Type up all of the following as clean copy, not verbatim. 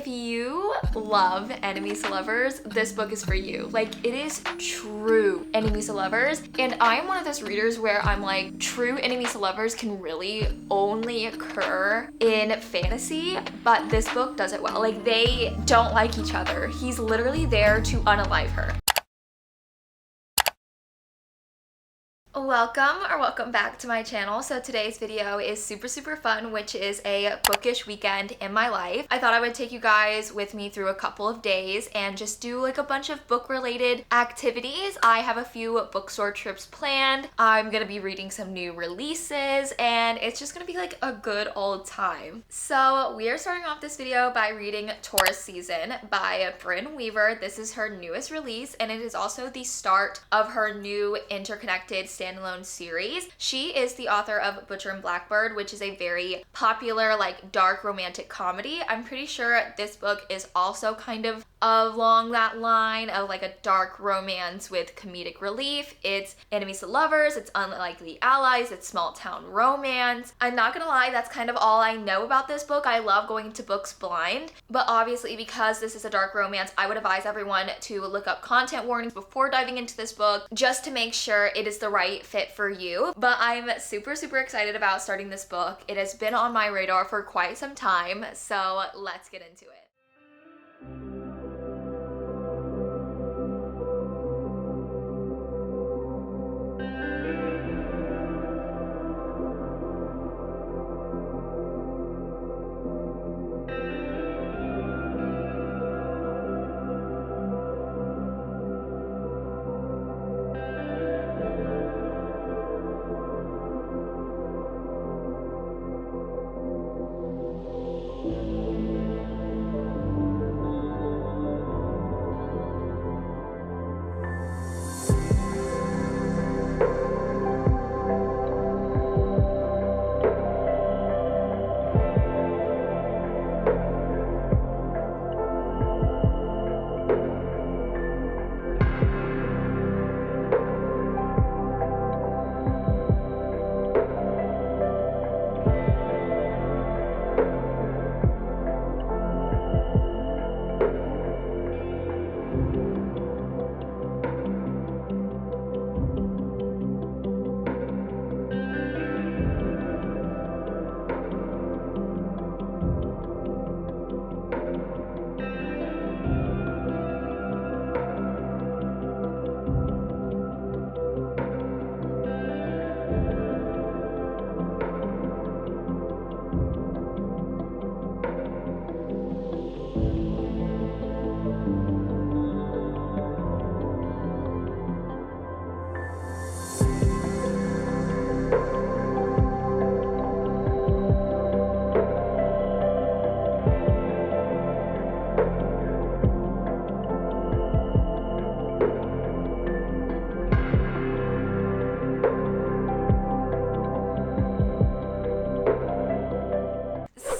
if you love enemies to lovers, this book is for you. Like, it is true enemies to lovers. And I am one of those readers where I'm like, true enemies to lovers can really only occur in fantasy, but this book does it well. Like, they don't like each other. He's literally there to unalive her. Welcome back to my channel. So today's video is super fun, which is a bookish weekend in my life. I thought I would take you guys with me through a couple of days and just do like a bunch of book related activities. I have a few bookstore trips planned. I'm gonna be reading some new releases and it's just gonna be like a good old time. So we are starting off this video by reading Taurus Season by Brynne Weaver. This is her newest release and it is also the start of her new interconnected standalone series. She is the author of Butcher and Blackbird, which is a very popular like dark romantic comedy. I'm pretty sure this book is also kind of along that line of like a dark romance with comedic relief. It's enemies to lovers, it's unlikely allies, it's small town romance. I'm not gonna lie, that's kind of all I know about this book. I love going to books blind, but obviously because this is a dark romance, I would advise everyone to look up content warnings before diving into this book just to make sure it is the right fit for you. But I'm super excited about starting this book. It has been on my radar for quite some time, so let's get into it.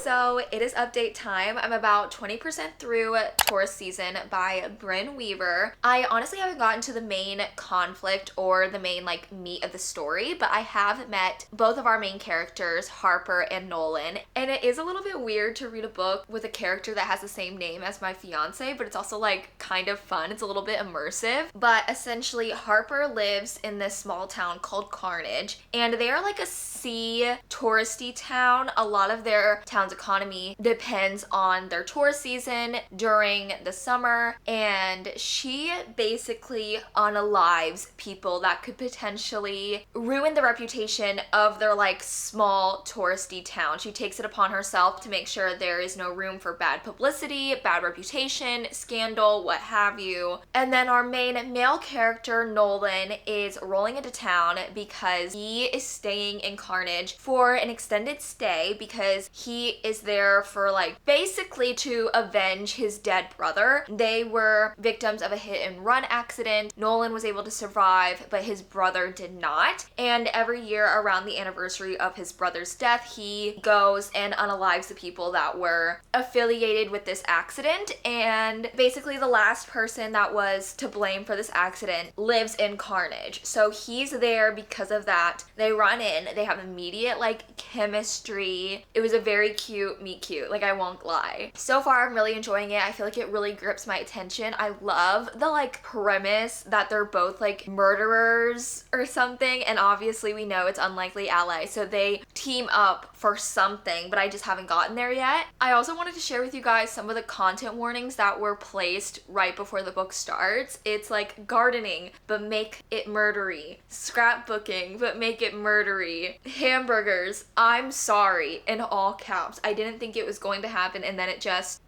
So it is update time. I'm about 20% through Taurus Season by Brynne Weaver. I honestly haven't gotten to the main conflict or the main like meat of the story, but I have met both of our main characters, Harper and Nolan. And it is a little bit weird to read a book with a character that has the same name as my fiance, but it's also like kind of fun. It's a little bit immersive. But essentially Harper lives in this small town called Carnage, and they are like a sea touristy town. A lot of their town's economy depends on their tourist season during the summer, and she basically unalives people that could potentially ruin the reputation of their like small touristy town. She takes it upon herself to make sure there is no room for bad publicity, bad reputation, scandal, what have you. And then our main male character, Nolan, is rolling into town because he is staying in Carnage for an extended stay because he is there for like basically to avenge his dead brother. They were victims of a hit and run accident. Nolan was able to survive, but his brother did not. And every year around the anniversary of his brother's death, he goes and unalives the people that were affiliated with this accident. And basically the last person that was to blame for this accident lives in Carnage. So he's there because of that. They run in, they have immediate like chemistry. It was a very cute meet cute, like I won't lie. So far I'm really enjoying it. I feel like it really grips my attention. I love the like premise that they're both like murderers or something, and obviously we know it's unlikely ally, so they team up for something, but I just haven't gotten there yet. I also wanted to share with you guys some of the content warnings that were placed right before the book starts. It's like gardening, but make it murdery. Scrapbooking, but make it murdery. Hamburgers, I'm sorry, in all caps. I didn't think it was going to happen, and then it just ...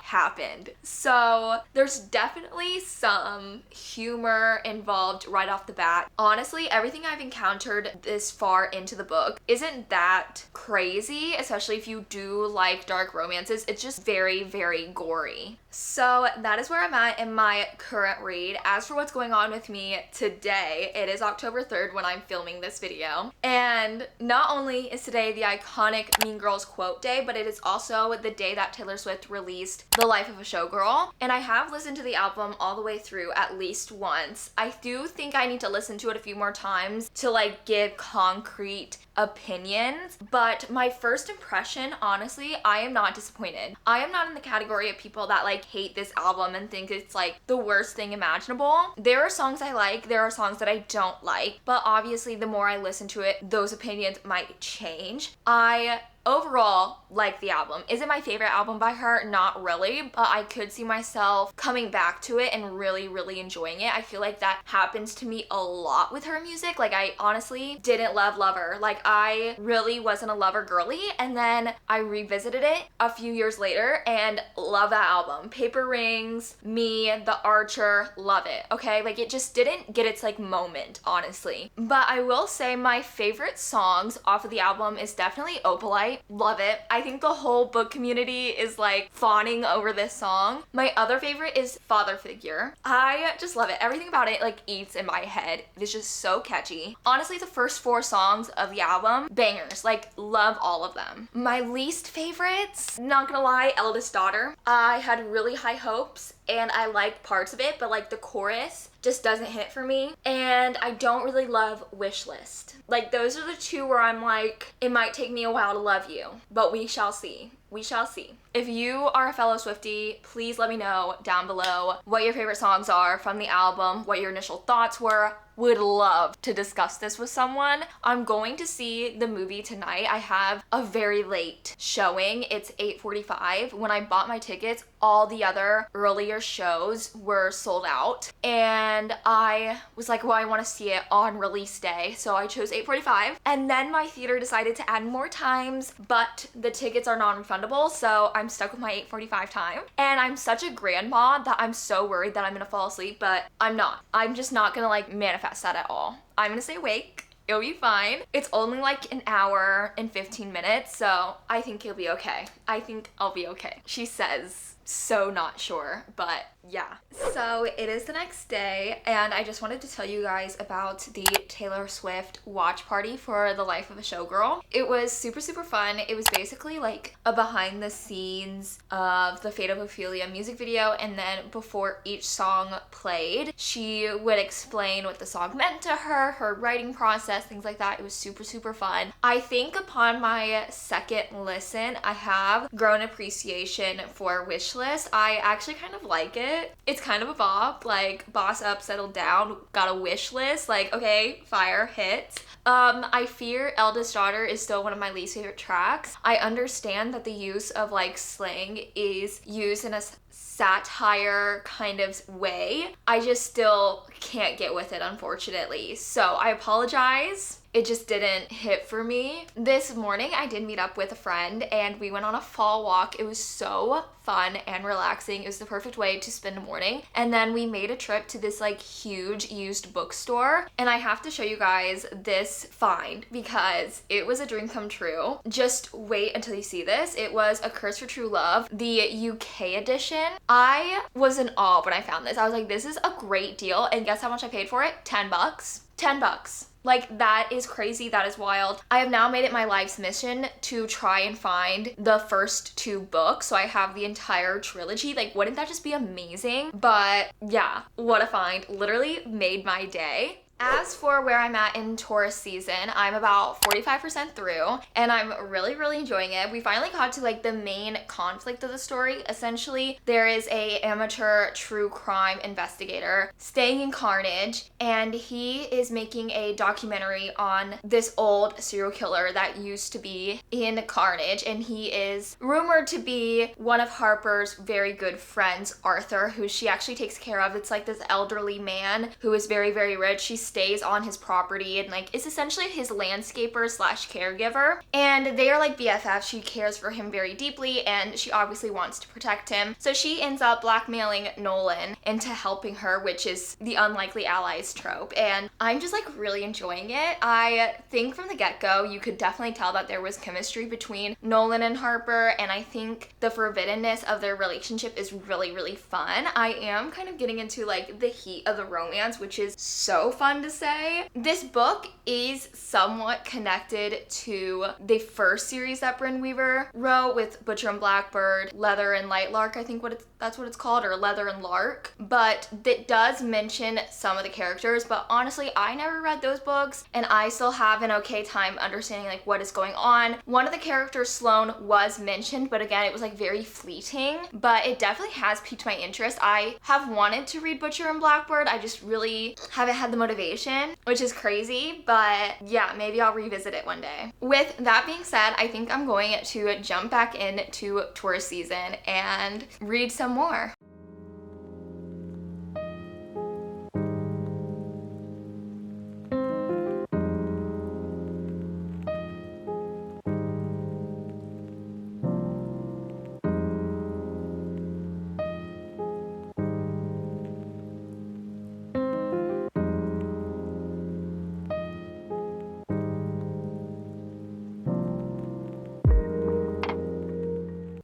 happened. So there's definitely some humor involved right off the bat. Honestly, everything I've encountered this far into the book isn't that crazy, especially if you do like dark romances. It's just very, very gory. So that is where I'm at in my current read. As for what's going on with me today, it is October 3rd when I'm filming this video. And not only is today the iconic Mean Girls quote day, but it is also the day that Taylor Swift released The Life of a Showgirl. And I have listened to the album all the way through at least once. I do think I need to listen to it a few more times to like give concrete opinions, but my first impression, honestly, I am not disappointed. I am not in the category of people that like hate this album and think it's like the worst thing imaginable. There are songs I like, there are songs that I don't like, but obviously the more I listen to it, those opinions might change. I overall like the album. Is it my favorite album by her? Not really, but I could see myself coming back to it and really, really enjoying it. I feel like that happens to me a lot with her music. Like I honestly didn't love Lover. Like I really wasn't a Lover girly, and then I revisited it a few years later and love that album. Paper Rings, Me, The Archer, love it. Okay, like it just didn't get its like moment, honestly. But I will say my favorite songs off of the album is definitely Opalite. Love it. I think the whole book community is like fawning over this song. My other favorite is Father Figure. I just love it. Everything about it like eats in my head. It's just so catchy. Honestly, the first 4 songs of the album, bangers. Like love all of them. My least favorites, not gonna lie, Eldest Daughter. I had really high hopes and I like parts of it, but like the chorus just doesn't hit for me. And I don't really love Wishlist. Like those are the 2 where I'm like, it might take me a while to love you, but we shall see. We shall see. If you are a fellow Swiftie, please let me know down below what your favorite songs are from the album, what your initial thoughts were. Would love to discuss this with someone. I'm going to see the movie tonight. I have a very late showing. It's 8:45. When I bought my tickets, all the other earlier shows were sold out. And I was like, well, I want to see it on release day. So I chose 8:45. And then my theater decided to add more times, but the tickets are non-refundable. So I'm stuck with my 8:45 time. And I'm such a grandma that I'm so worried that I'm gonna fall asleep, but I'm not. I'm just not gonna like manifest that at all. I'm gonna stay awake. It'll be fine. It's only like an hour and 15 minutes, so I think it'll be okay. I think I'll be okay. She says, so not sure, but yeah. So it is the next day, and I just wanted to tell you guys about the Taylor Swift watch party for The Life of a Showgirl. It was super, super fun. It was basically like a behind the scenes of the Fate of Ophelia music video, and then before each song played, she would explain what the song meant to her, her writing process, things like that. It was super, super fun. I think upon my second listen, I have grown appreciation for Wishlist. I actually kind of like it. It's kind of a bop, like boss up, settle down, got a wish list, like okay, fire, hits. I fear Eldest Daughter is still one of my least favorite tracks. I understand that the use of like slang is used in a satire kind of way. I just still can't get with it, unfortunately. So I apologize. It just didn't hit for me. This morning I did meet up with a friend and we went on a fall walk. It was so fun and relaxing. It was the perfect way to spend a morning. And then we made a trip to this like huge used bookstore. And I have to show you guys this find because it was a dream come true. Just wait until you see this. It was A Curse for True Love, the UK edition. I was in awe when I found this. I was like, this is a great deal. And guess how much I paid for it? 10 bucks. 10 bucks. Like, that is crazy. That is wild. I have now made it my life's mission to try and find the first 2 books, so I have the entire trilogy. Like, wouldn't that just be amazing? But yeah, what a find. Literally made my day. As for where I'm at in Taurus season, I'm about 45% through and I'm really, really enjoying it. We finally got to like the main conflict of the story. Essentially, there is a amateur true crime investigator staying in Carnage and he is making a documentary on this old serial killer that used to be in Carnage, and he is rumored to be one of Harper's very good friends, Arthur, who she actually takes care of. It's like this elderly man who is very, very rich. She stays on his property and like is essentially his landscaper slash caregiver, and they are like BFFs. She cares for him very deeply and she obviously wants to protect him, so she ends up blackmailing Nolan into helping her, which is the unlikely allies trope, and I'm just like really enjoying it. I think from the get-go you could definitely tell that there was chemistry between Nolan and Harper, and I think the forbiddenness of their relationship is really, really fun. I am kind of getting into like the heat of the romance, which is so fun to say. This book is somewhat connected to the first series that Brynn Weaver wrote with Butcher and Blackbird, Leather and Lightlark, I think that's what it's called, or Leather and Lark, but it does mention some of the characters, but honestly I never read those books and I still have an okay time understanding like what is going on. One of the characters, Sloane, was mentioned, but again it was like very fleeting, but it definitely has piqued my interest. I have wanted to read Butcher and Blackbird, I just really haven't had the motivation, which is crazy, but yeah, maybe I'll revisit it one day. With that being said, I think I'm going to jump back into Taurus season and read some more.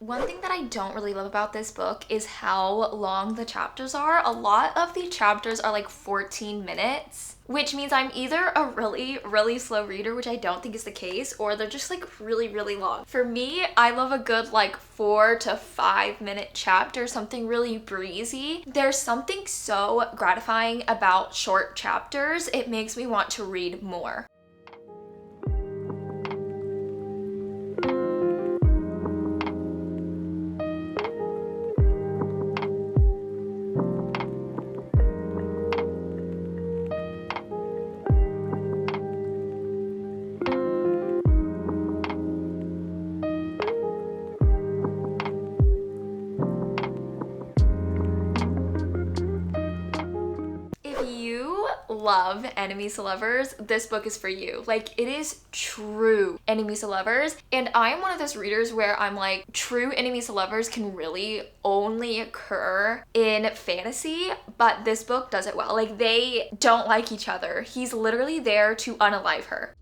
One thing that I don't really love about this book is how long the chapters are. A lot of the chapters are like 14 minutes, which means I'm either a really, really slow reader, which I don't think is the case, or they're just like really, really long. For me, I love a good like 4 to 5 minute chapter, something really breezy. There's something so gratifying about short chapters. It makes me want to read more. Love enemies to lovers, this book is for you. Like, it is true enemies to lovers, and I am one of those readers where I'm like, true enemies to lovers can really only occur in fantasy, but this book does it well. Like, they don't like each other. He's literally there to unalive her.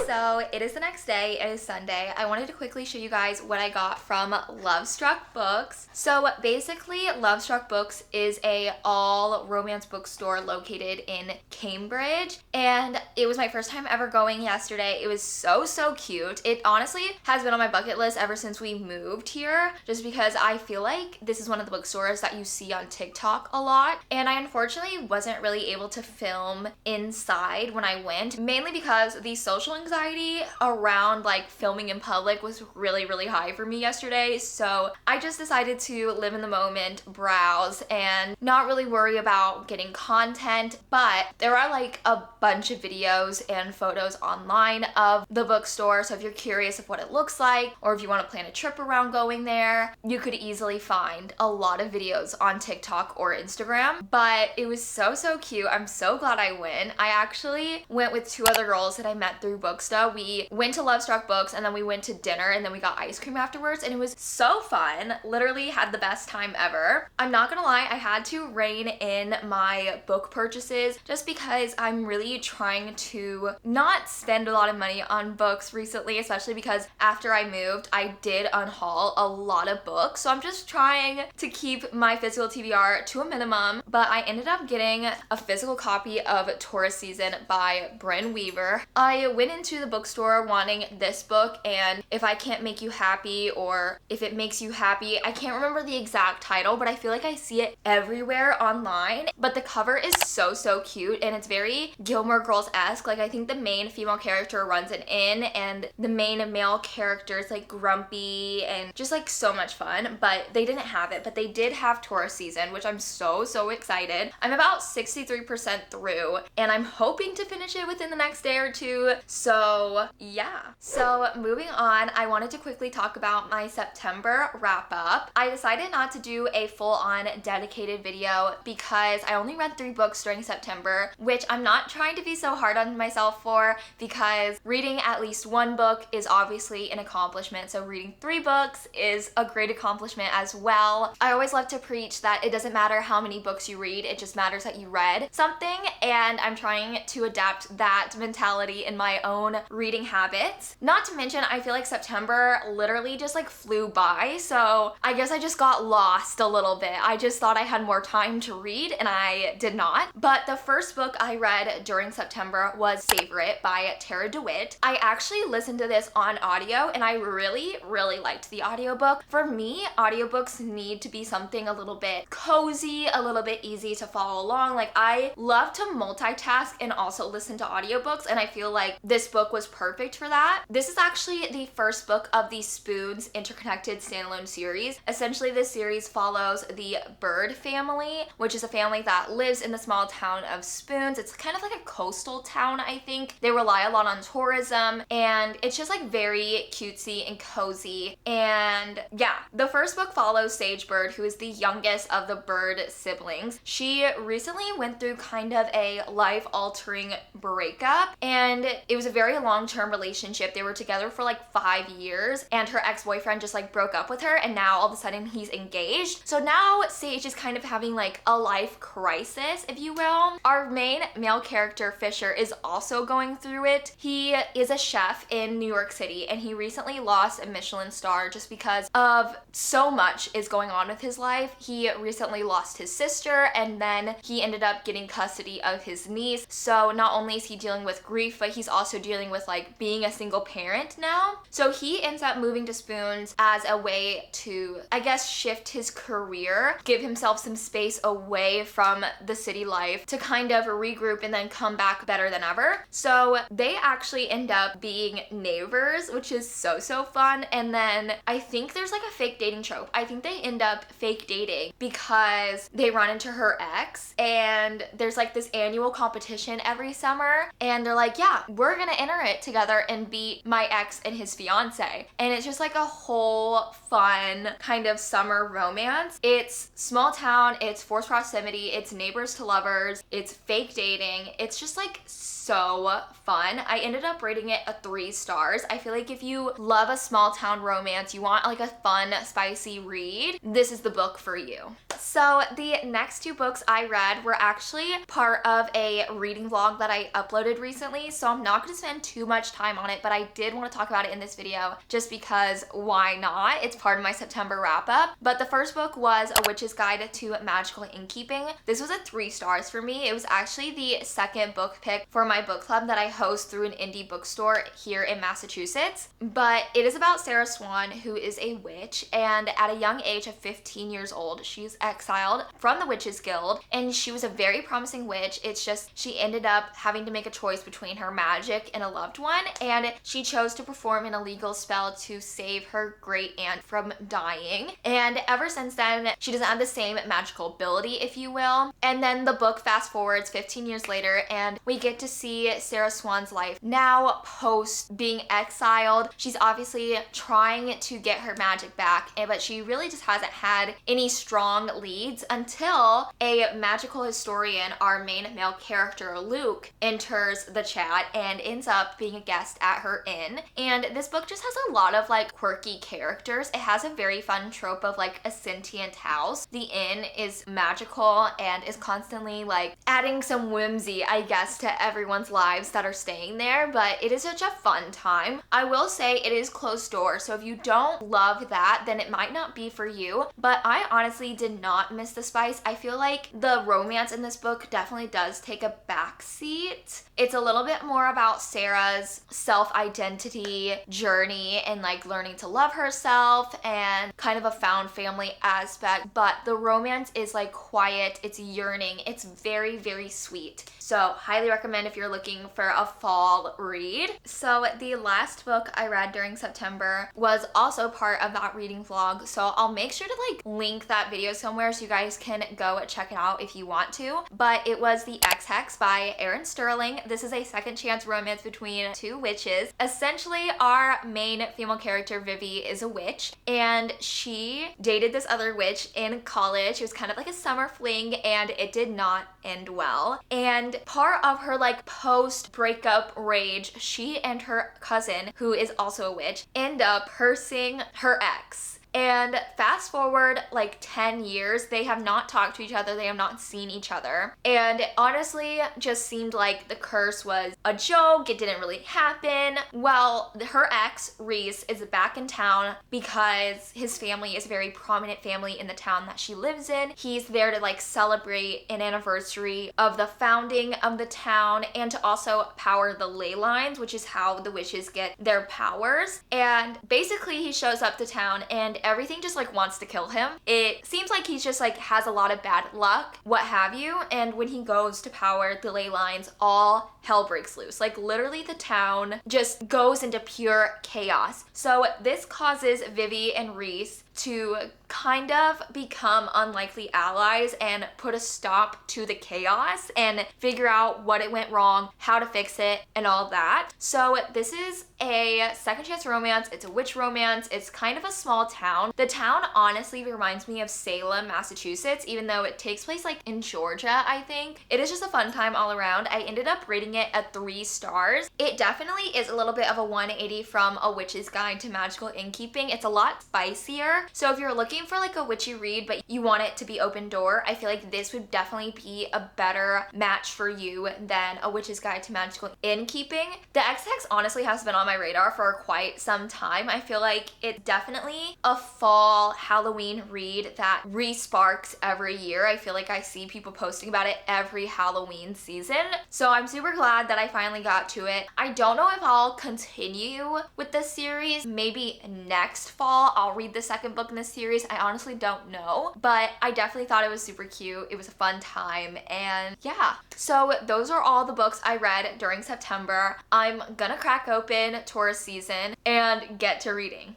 So it is the next day, it is Sunday. I wanted to quickly show you guys what I got from Love Struck Books. So basically, Love Struck Books is a all romance bookstore located in Cambridge, and it was my first time ever going yesterday. It was so, so cute. It honestly has been on my bucket list ever since we moved here, just because I feel like this is one of the bookstores that you see on TikTok a lot, and I unfortunately wasn't really able to film inside when I went, mainly because the social anxiety around like filming in public was really, really high for me yesterday. So I just decided to live in the moment, browse, and not really worry about getting content. But there are like a bunch of videos and photos online of the bookstore, so if you're curious of what it looks like, or if you want to plan a trip around going there, you could easily find a lot of videos on TikTok or Instagram. But it was so, so cute. I'm so glad I went. I actually went with 2 other girls that I met through Booksta. We we went to Love Struck Books and then we went to dinner and then we got ice cream afterwards, and it was so fun. Literally had the best time ever. I'm not gonna lie, I had to rein in my book purchases just because I'm really trying to not spend a lot of money on books recently, especially because after I moved, I did unhaul a lot of books. So I'm just trying to keep my physical TBR to a minimum, but I ended up getting a physical copy of Taurus Season by Bryn Weaver. I went into the bookstore wanting this book, and If I Can't Make You Happy, or If It Makes You Happy. I can't remember the exact title, but I feel like I see it everywhere online. But the cover is so cute, and it's very Gilmore Girls-esque. Like, I think the main female character runs an inn, and the main male character is like grumpy and just like so much fun. But they didn't have it, but they did have Taurus Season, which I'm so excited. I'm about 63% through, and I'm hoping to finish it within the next day or two. So yeah. So moving on, I wanted to quickly talk about my September wrap up. I decided not to do a full-on dedicated video because I only read 3 books during September, which I'm not trying to be so hard on myself for, because reading at least 1 book is obviously an accomplishment. So reading 3 books is a great accomplishment as well. I always love to preach that it doesn't matter how many books you read, it just matters that you read something, and I'm trying to adapt that mentality in my own reading habits. Not to mention, I feel like September literally just like flew by, so I guess I just got lost a little bit. I just thought I had more time to read, and I did not. But the first book I read during September was Savor It by Tara DeWitt. I actually listened to this on audio, and I really liked the audiobook. For me, audiobooks need to be something a little bit cozy, a little bit easy to follow along. Like, I love to multitask and also listen to audiobooks, and I feel like this book was perfect for that. This is actually the first book of the Spoons Interconnected standalone series. Essentially, this series follows the Bird family, which is a family that lives in the small town of Spoons. It's kind of like a coastal town, I think. They rely a lot on tourism, and it's just like very cutesy and cozy. And yeah, the first book follows Sagebird, who is the youngest of the Bird siblings. She recently went through kind of a life-altering breakup, and it was a very long-term relationship. They were together for like 5 years, and her ex-boyfriend just like broke up with her, and now all of a sudden he's engaged. So now Sage is kind of having like a life crisis, if you will. Our main male character, Fisher, is also going through it. He is a chef in New York City, and he recently lost a Michelin star just because of so much is going on with his life. He recently lost his sister, and then he ended up getting custody of his niece. So not only is he dealing with grief, but he's also dealing with like being a single parent now. So he ends up moving to Spoons as a way to, I guess, shift his career, give himself some space away from the city life to kind of regroup and then come back better than ever. So they actually end up being neighbors, which is so fun. And then I think there's like a fake dating trope. I think they end up fake dating because they run into her ex, and there's like this annual competition every summer, and they're like, yeah, we're gonna enter it together and beat my ex and his fiance. And it's just like a whole fun kind of summer romance. It's small town, it's forced proximity, it's neighbors to lovers, it's fake dating. It's just like so fun. I ended up rating it a 3 stars. I feel like if you love a small town romance, you want like a fun, spicy read, this is the book for you. So the next 2 books I read were actually part of a reading vlog that I uploaded recently, so I'm not going to spend too much time on it, but I did want to talk about it in this video just because why not? It's part of my September wrap up. But the first book was A Witch's Guide to Magical Innkeeping. This was a 3 stars for me. It was actually the second book pick for my book club that I host through an indie bookstore here in Massachusetts. But it is about Sarah Swan, who is a witch, and at a young age of 15 years old, she's exiled from the Witches Guild, and she was a very promising witch. It's just she ended up having to make a choice between her magic and a loved one, and she chose to perform an illegal spell to save her great aunt from dying. And ever since then, she doesn't have the same magical ability, if you will. And then the book fast forwards 15 years later, and we get to see Sarah Swan's life now post being exiled. She's obviously trying to get her magic back, but she really just hasn't had any strong leads until a magical historian, our main male character Luke, enters the chat and ends up being a guest at her inn. And this book just has a lot of like quirky characters. It has a very fun trope of like a sentient house. The inn is magical and is constantly like adding some whimsy, I guess, to everyone's lives that are staying there, but it is such a fun time. I will say it is closed door, so if you don't love that, then it might not be for you, but I honestly did not miss the spice. I feel like the romance in this book definitely does take a backseat. It's a little bit more about Sarah's self-identity journey and like learning to love herself and kind of a found family aspect, but the romance is like quiet, it's yearning, it's very, very sweet. So highly recommend if you're looking for a fall read. So the last book I read during September was also part of that reading vlog, so I'll make sure to like link that video somewhere so you guys can go check it out if you want to. But it was The Ex-Hex by Erin Sterling. This is a second chance romance between two witches. Essentially, our main female character, Vivi, is a witch, and she dated this other witch in college. It was kind of like a summer fling, and it did not end well. And part of her like post-breakup rage, she and her cousin, who is also a witch, end up cursing her ex. And fast forward like 10 years, they have not talked to each other, they have not seen each other. And it honestly just seemed like the curse was a joke, it didn't really happen. Well, her ex, Reese, is back in town because his family is a very prominent family in the town that she lives in. He's there to like celebrate an anniversary of the founding of the town and to also power the ley lines, which is how the witches get their powers. And basically he shows up to town and everything just like wants to kill him. It seems like he's just like has a lot of bad luck, what have you, and when he goes to power the ley lines, all hell breaks loose. Like literally the town just goes into pure chaos. So this causes Vivi and Reese to kind of become unlikely allies and put a stop to the chaos and figure out what it went wrong, how to fix it, and all that. So this is a second chance romance. It's a witch romance. It's kind of a small town. The town honestly reminds me of Salem, Massachusetts, even though it takes place like in Georgia, I think. It is just a fun time all around. I ended up rating it at 3 stars. It definitely is a little bit of a 180 from A Witch's Guide to Magical Innkeeping. It's a lot spicier. So if you're looking for like a witchy read but you want it to be open door, I feel like this would definitely be a better match for you than A Witch's Guide to Magical Innkeeping. The Ex-Hex honestly has been on my radar for quite some time. I feel like it's definitely a fall Halloween read that re-sparks every year. I feel like I see people posting about it every Halloween season. So I'm super glad that I finally got to it. I don't know if I'll continue with this series. Maybe next fall I'll read the second book in this series. I honestly don't know, but I definitely thought it was super cute. It was a fun time, and yeah. So those are all the books I read during September. I'm gonna crack open Taurus season and get to reading.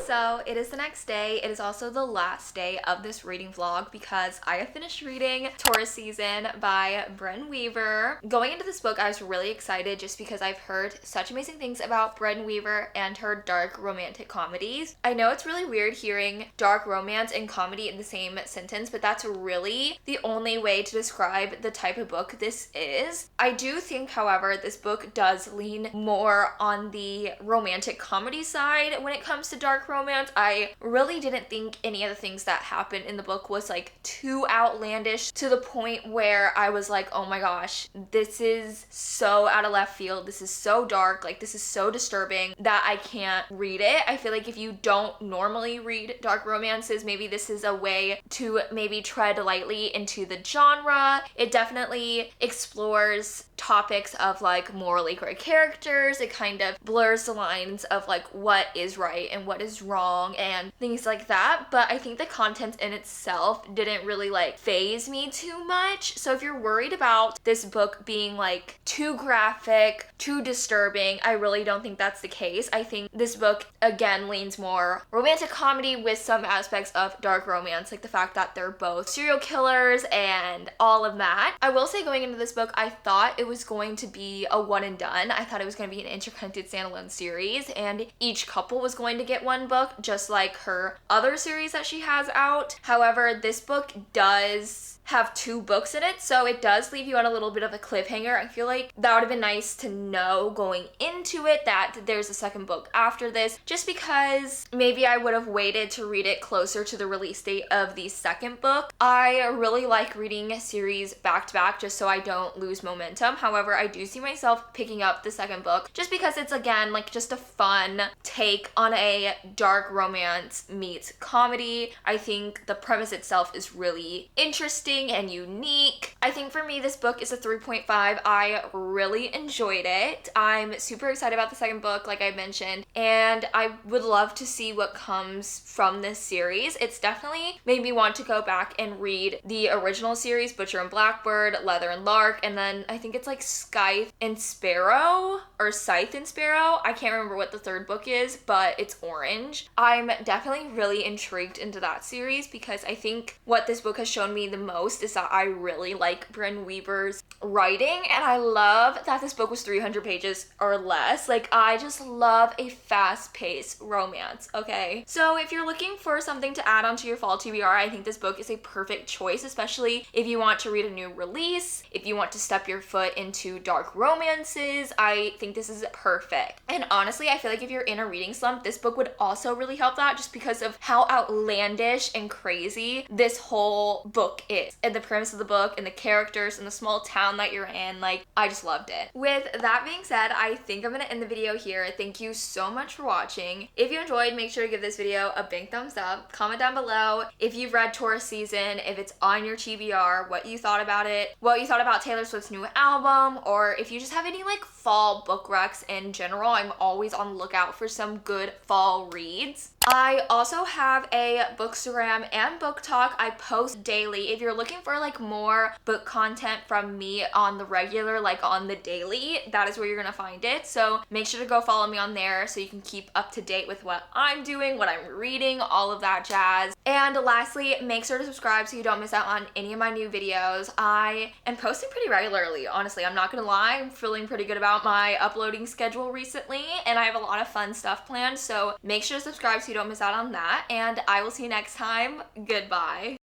So it is the next day. It is also the last day of this reading vlog because I have finished reading Taurus Season by Bren Weaver. Going into this book, I was really excited just because I've heard such amazing things about Bren Weaver and her dark romantic comedies. I know it's really weird hearing dark romance and comedy in the same sentence, but that's really the only way to describe the type of book this is. I do think, however, this book does lean more on the romantic comedy side when it comes to dark romance. I really didn't think any of the things that happened in the book was like too outlandish to the point where I was like, oh my gosh, this is so out of left field. This is so dark. Like, this is so disturbing that I can't read it. I feel like if you don't normally read dark romances, maybe this is a way to maybe tread lightly into the genre. It definitely explores topics of like morally gray characters. It kind of blurs the lines of like what is right and what is wrong and things like that. But I think the content in itself didn't really like faze me too much. So if you're worried about this book being like too graphic, too disturbing, I really don't think that's the case. I think this book again leans more romantic comedy with some aspects of dark romance, like the fact that they're both serial killers and all of that. I will say, going into this book, I thought it was going to be a one and done. I thought it was going to be an interconnected standalone series and each couple was going to get one book, just like her other series that she has out. However, this book does have 2 books in it, so it does leave you on a little bit of a cliffhanger. I feel like that would have been nice to know going into it that there's a second book after this, just because maybe I would have waited to read it closer to the release date of the second book. I really like reading a series back to back just so I don't lose momentum. However, I do see myself picking up the second book just because it's, again, like just a fun take on a dark romance meets comedy. I think the premise itself is really interesting and unique. I think for me, this book is a 3.5. I really enjoyed it. I'm super excited about the second book, like I mentioned, and I would love to see what comes from this series. It's definitely made me want to go back and read the original series, Butcher and Blackbird, Leather and Lark, and then I think it's like Scythe and Sparrow, or Scythe and Sparrow. I can't remember what the third book is, but it's orange. I'm definitely really intrigued into that series because I think what this book has shown me the most is that I really like Bren Weaver's writing, and I love that this book was 300 pages or less. Like, I just love a fast-paced romance, okay? So if you're looking for something to add onto your fall TBR, I think this book is a perfect choice, especially if you want to read a new release, if you want to step your foot into dark romances. I think this is perfect. And honestly, I feel like if you're in a reading slump, this book would also really help that, just because of how outlandish and crazy this whole book is, and the premise of the book and the characters and the small town that you're in. Like, I just loved it. With that being said, I think I'm gonna end the video here. Thank you so much for watching. If you enjoyed, make sure to give this video a big thumbs up. Comment down below if you've read Taurus Season, if it's on your TBR, what you thought about it, what you thought about Taylor Swift's new album, or if you just have any like fall book recs in general. I'm always on the lookout for some good fall reads. I also have a Bookstagram and Book Talk I post daily. If you're looking for like more book content from me on the regular, like on the daily, that is where you're gonna find it. So make sure to go follow me on there so you can keep up to date with what I'm doing, what I'm reading, all of that jazz. And lastly, make sure to subscribe so you don't miss out on any of my new videos. I am posting pretty regularly, honestly. I'm not gonna lie, I'm feeling pretty good about my uploading schedule recently, and I have a lot of fun stuff planned, so make sure to subscribe so you don't miss out on that, and I will see you next time. Goodbye.